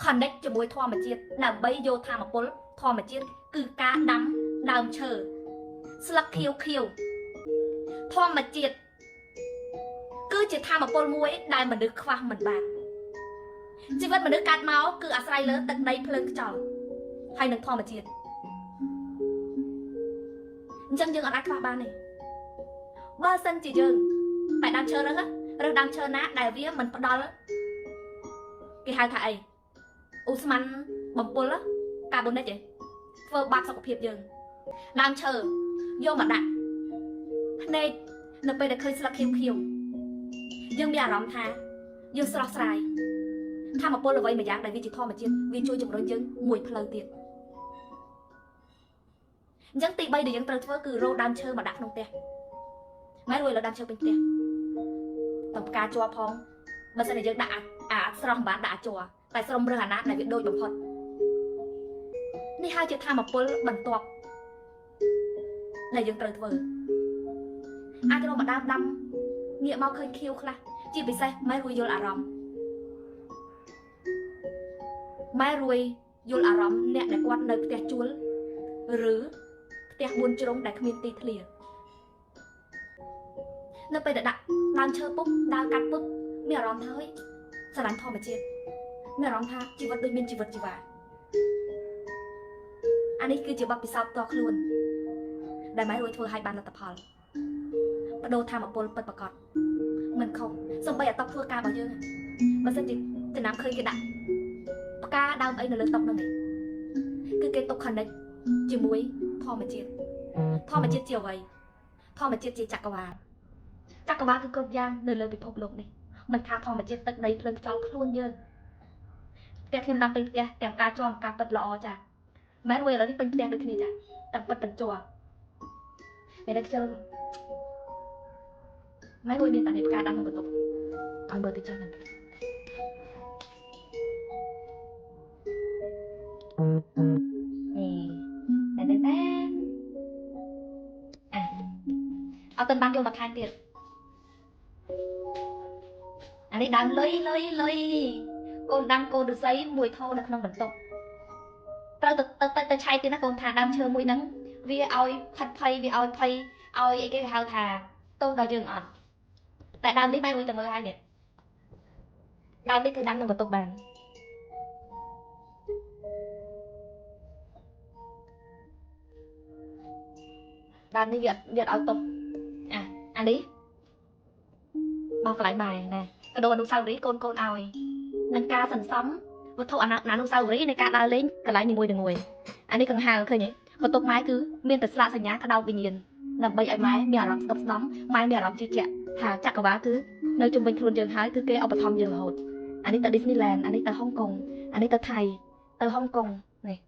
connect ជាមួយធម្មជាតិដើម្បីយកធម្មពលធម្មជាតិគឺការដាំដើមឈើស្លឹកខៀវខៀវធម្មជាតិគឺជាធម្មពលមួយដែលមនុស្សខ្វះមិនបានជីវិតមនុស្សកើតមកគឺអាស្រ័យលើទឹកដីភ្លើងខ្យល់ហើយនឹងធម្មជាតិអញ្ចឹងយើងអាចខ្វះបានទេបើសិនជាយើងតែដើមឈើរើសដើមឈើណាដែលវាមិនផ្ដល់គេហៅថាអីអូស្មန်បំពុលកាបូនិកទេធ្វើបាបសុខភាពយើងដើមឈើយកមកដាក់ភ្នែកនៅពេលដែលឃើញស្លឹកខៀវខៀវយើងមានអារម្មណ៍ថាយើងស្រស់ស្រាយធម្មពលអ្វីមួយយ៉ាងដែលវាជាធម្មជាតិវាជួយជំរុញយើងមួយផ្លូវទៀតអញ្ចឹងទី3ដែលយើងត្រូវធ្វើគឺរកដើមឈើមកដាក់ក្នុងផ្ទះម៉ែរួយលើដើមឈើពេញផ្ទះតំផ្កាជ័រផងបើសិនជាយើងដាក់អាស្រស់មិនបានដាក់អាជ័រតែស្រមរើសអាណាដែលវាដូចបំផុតនេះហើយជាធម្មពលបន្ទាប់ដែលយើងត្រូវធ្វើអាចរកមកដើមដាំងាកមកឃើញខៀវខ្លះជាពិសេសម៉ែរួយយល់អារម្មណ៍ម៉ែរួយយល់អារម្មណ៍អ្នកដែលគាត់នៅផ្ទះជួលឬផ្ទះ4ជ្រុងដែលគ្មានទីធ្លានៅពេលដែលដាក់ដើមឈើពុកដើរកាត់ពុកមានអារម្មណ៍ថាហុយស្រឡាញ់ធម្មជាតិមានអារម្មណ៍ថាជីវិតដូចមានជីវិតជីវ៉ាអានេះគឺជាបទពិសោធន៍ផ្ទាល់ខ្លួនដែលម៉ែរួយធ្វើឲ្យបានលទ្ធផលបដូរធម្មពលពិតប្រាកដមិនខុសសូម្បីតែតុធ្វើការរបស់យើងបើសិនជាចំណាំឃើញគេដាក់ផ្កាដើមអីនៅលើតុនោះនេះគឺគេទុក connect ជាមួយធម្មជាតិធម្មជាតិជាអ្វីធម្មជាតិជាចក្រវាឡគឺគ្រប់យ៉ាងនៅលើពិភពលោកនេះមិនថាធម្មជាតិទឹកដីភ្លើងខ្យល់ខ្លួនយើងផ្ទះខ្ញុំដាំពេញផ្ទះទាំងការជាប់ការពិតល្អចាម៉ែរួយឥឡូវនេះពេញផ្ទះដូចគ្នាចាទាំងពិតទាំងជាប់តែដល់ខ្ជិលម៉ែរួយមានតែផ្កាដាំក្នុងបន្ទប់ឲ្យមើលទៅចឹងហ្នឹងតែអត់ទាន់បានយកមកខែទៀតអានេះដើមលុយកូនដាំកូនឫស្សីមួយថោនៅក្នុងបន្ទប់ត្រូវទៅឆែកទៀតណាកូនថាដើមឈើមួយហ្នឹងវាឲ្យផិតភ័យវាឲ្យភ័យឲ្យអីគេហៅថាទោសដល់យើងអត់តែដើមនេះបែរមួយទៅមើលហើយនេះដើមនេះគឺដាំក្នុងបន្ទប់បានដើមនេះវាឲ្យទុកអានេះបងកន្លែងបាយណាកដោអនុស្សាវរីយ៍កូនឲ្យនឹងការសន្សំវត្ថុអនុស្សាវរីយ៍នៃការដើរលេងកន្លែងនីមួយអានេះកង្ហារឃើញទេបន្ទប់ម៉ែគឺមានតែស្លាកសញ្ញាក្តោបវិញ្ញាណដើម្បីឲ្យម៉ែមានអារម្មណ៍ស្ដុកស្ដំម៉ែមានអារម្មណ៍ជឿជាក់ថាចក្រវាឡគឺនៅជុំវិញខ្លួនយើងហើយគឺគេឧបត្ថម្ភយើងរហូតអានេះទៅ Disneyland អានេះទៅហុងកុងអានេះទៅថៃទៅហុងកុងនេះ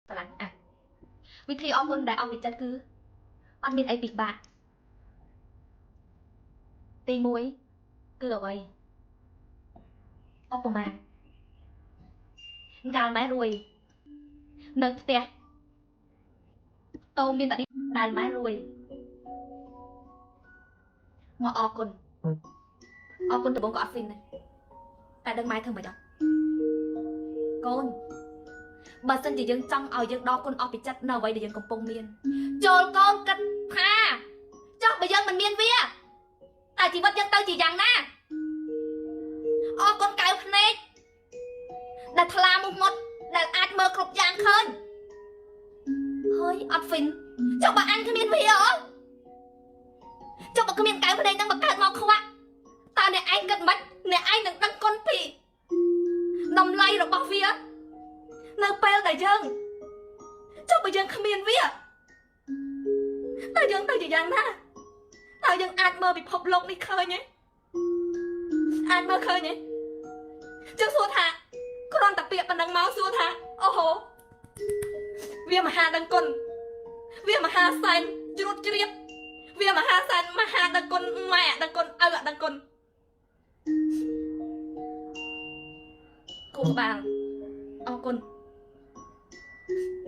ស្រឡាញ់វិធីអរគុណដែលអស់ពីចិត្តគឺអត់មានអីពិបាកទី1គឺអ្វីឧបមាកាលម៉ែរួយនៅផ្ទះតោមានតែនេះដែលម៉ែរួយមកអរគុណដំបងក៏អត់ស៊ីនដែរតែដឹងម៉ែធ្វើមិនដល់កូនបើសិនជាយើងចង់ឲ្យយើងដល់គុណអស់ពីចិត្តនៅអ្វីដែលយើងកំពុងមានចូលកូនគិតថាចុះបើយើងមិនមានវាតែជីវិតយើងទៅជាយ៉ាងណាអរគុណកៅភ្នែកដែលថ្លាមុខមាត់ដែលអាចមើលគ្រប់យ៉ាងឃើញហើយអត់ហ្វីនចុះបើអញគ្មានវាហ៎ចុះបើគ្មានកៅភ្នែកនឹងបង្កើតមកខ្វាក់តើអ្នកឯងគិតមិនអ្នកឯងនឹងដឹងគុណពីតម្លៃរបស់វានៅពេលដែលយើងចុះបើយើងគ្មានវាតើយើងទៅជាយ៉ាងណាតើយើងអាចមើលពិភពលោកនេះឃើញទេអាចមើលឃើញទេចឹងសួរថាគ្រាន់តែពាក្យប៉ុណ្ណឹងមកសួរថាអូហូវាមហាដឹងគុណវាមហាសែនជ្រួតជ្រាបវាមហាសែនមហាដឹងគុណម៉ែដឹងគុណឪដឹងគុណគូក្បាលអរគុណ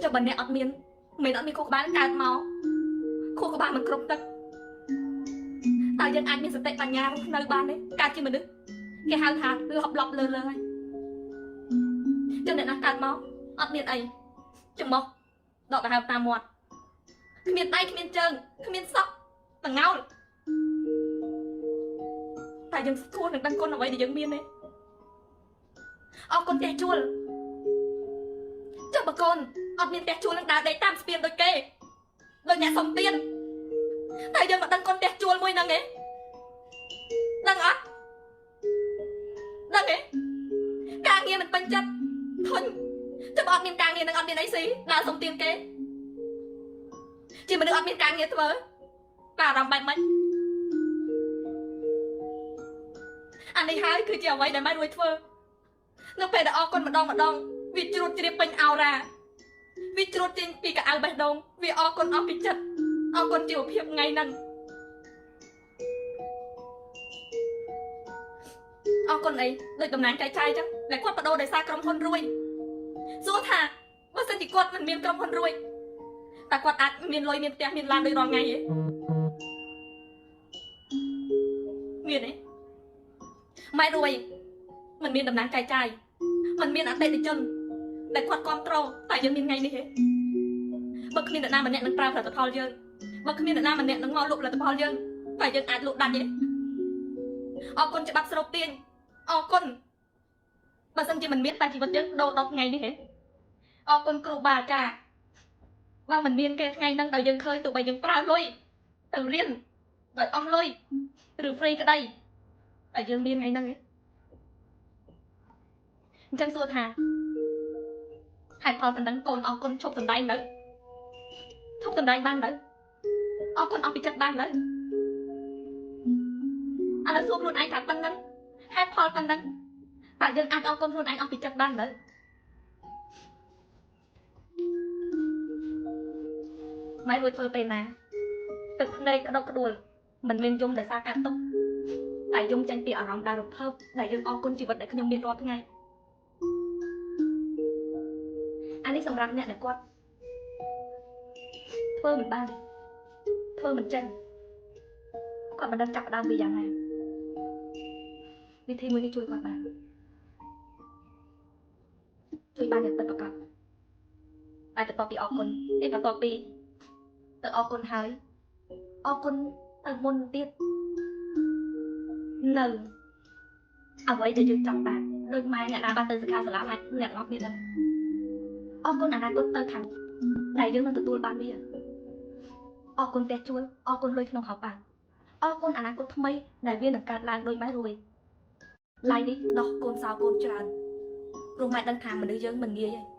ចុះបើអ្នកអត់មានមិនអត់មានគូក្បាលកើតមកគូក្បាលមិនគ្រប់ទឹកតើយើងអាចមានសតិបញ្ញារស់នៅបានទេកើតជាមនុស្សគេហៅថាលប់លើហើយចឹងអ្នកណាកើតមកអត់មានអីចំមកដកដង្ហើមតាមមាត់គ្មានដៃគ្មានជើងគ្មានសក់តងោលតែយើងស្គាល់នឹងដឹងគុណអ្វីដែលយើងមានទេអរគុណផ្ទះជួលចុះបើកូនអត់មានផ្ទះជួលនឹងដើរដេកតាមស្ពានដូចគេដូចអ្នកសុំទានតែយើងមិនដឹងគុណផ្ទះជួលមួយហ្នឹងទេដឹងអត់ដឹងទេការងារមិនពេញចិត្តធុញចុះបើអត់មានការងារនឹងអត់មានអីស៊ីដើរសុំទានគេជាមនុស្សអត់មានការងារធ្វើតែអារម្មណ៍បែបម៉េចអានេះហើយគឺជាអ្វីដែលម៉ែរួយធ្វើនៅពេលដែលអរគុណម្ដងវាជ្រួតជ្រាបពេញអោរ៉ាវាជ្រួតចេញពីកៅអៅបេះដូងវាអរគុណអស់ពីចិត្តអរគុណជីវភាពថ្ងៃហ្នឹងអរគុណអីដូចតំណាងចែកចាយចឹងដែលគាត់បដូរដោយសារក្រុមហ៊ុនរួយសួរថាបើសិនជាគាត់មិនមានក្រុមហ៊ុនរួយតែគាត់អាចមានលុយមានផ្ទះមានឡានដូចរាល់ថ្ងៃទេមានទេម៉ែរួយមិនមានតំណាងចែកចាយមិនមានអតិថិជនដែលគាត់គ្រប់គ្រងតែយើងមានថ្ងៃនេះទេបើគ្មានអ្នកណាម្នាក់នឹងប្រើផលិតផលយើងបើគ្មានអ្នកណាម្នាក់នឹងមកលក់ផលិតផលយើងតែយើងអាចលក់ដាច់ទេអរគុណច្បាប់ស្រូបទាញអរគុណបើសិនជាមិនមានតែជីវិតយើងដូរដល់ថ្ងៃនេះទេអរគុណគ្រូបាអាចារ្យបើមិនមានគេថ្ងៃហ្នឹងដល់យើងឃើញទោះបីយើងប្រើលុយទៅរៀនដោយអស់លុយឬ free ក្តីតែយើងមានថ្ងៃហ្នឹងទេអញ្ចឹងសួរថាហេតុផលប៉ុណ្ណឹងកូនអរគុណឈប់សម្ដែងនៅឈប់សម្ដែងបាននៅអរគុណអស់ពីចិត្តបាននៅឥឡូវសួរខ្លួនឯងថាប៉ុណ្ណឹងហេតុផលប៉ុណ្ណឹងតើយើងអាចអរគុណខ្លួនឯងអស់ពីចិត្តបាននៅម៉ែរួចធ្វើពេលណាទឹកភ្នែកក្តុកក្តួលមិនមានយំដោយសារការទុកតែយំចេញពីអារម្មណ៍ដែលរំភើបដែលយើងអរគុណជីវិតដែលខ្ញុំមានរាល់ថ្ងៃអានេះសម្រាប់អ្នកដែលគាត់ធ្វើមិនបានធ្វើមិនចេញគាត់មិនដឹងចាប់ផ្ដើមពីយ៉ាងណាវិធីមួយនេះជួយគាត់បានជួយបានយ៉ាងពិតប្រាកដតែបន្ទាប់ពីអរគុណបន្ទាប់ពីទៅអរគុណហើយអរគុណទៅមុនទៀតនៅអ្វីដែលយើងចង់បានដូចម៉ែអ្នកណាបានទៅសិក្ខាសាលាអាចអ្នកអត់មានដឹងអរគុណអនាគតទៅខាងដែលយើងនឹងទទួលបានវាអរគុណផ្ទះជួលអរគុណលុយក្នុងហោប៉ាអរគុណអនាគតថ្មីដែលវានឹងកើតឡើងដោយម៉ែរួយឡាយនេះដោះកូនសោកូនច្រើនព្រោះម៉ែដឹងថាមនុស្សយើងមិនងាយទេ